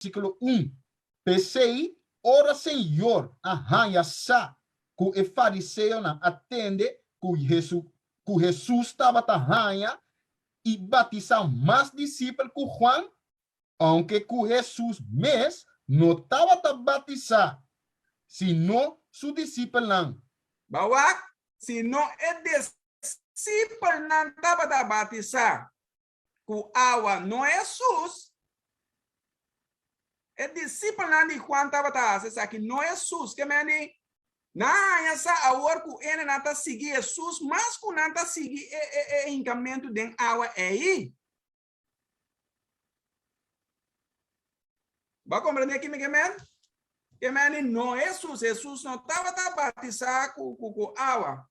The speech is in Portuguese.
versículo 1. Pensei, ora Senhor, arranha sa, que o fariseu não atende, que Jesus estava arranha e batizar mais discípulos que Juan, aunque que Jesus mesmo não estava a batizar, senão su Disipelnan. Bahwa sino disipelnan estava a batizar com água não é Jesus. É Disipelnan de Juan estava a acessar que não é Jesus. Que meni na essa agora que ele não está seguir Jesus, mas que não está seguir o encaminhamento de água aí. Vai compreender aqui, meu irmão? Que meni não é Jesus. Jesus não estava a batizar com água.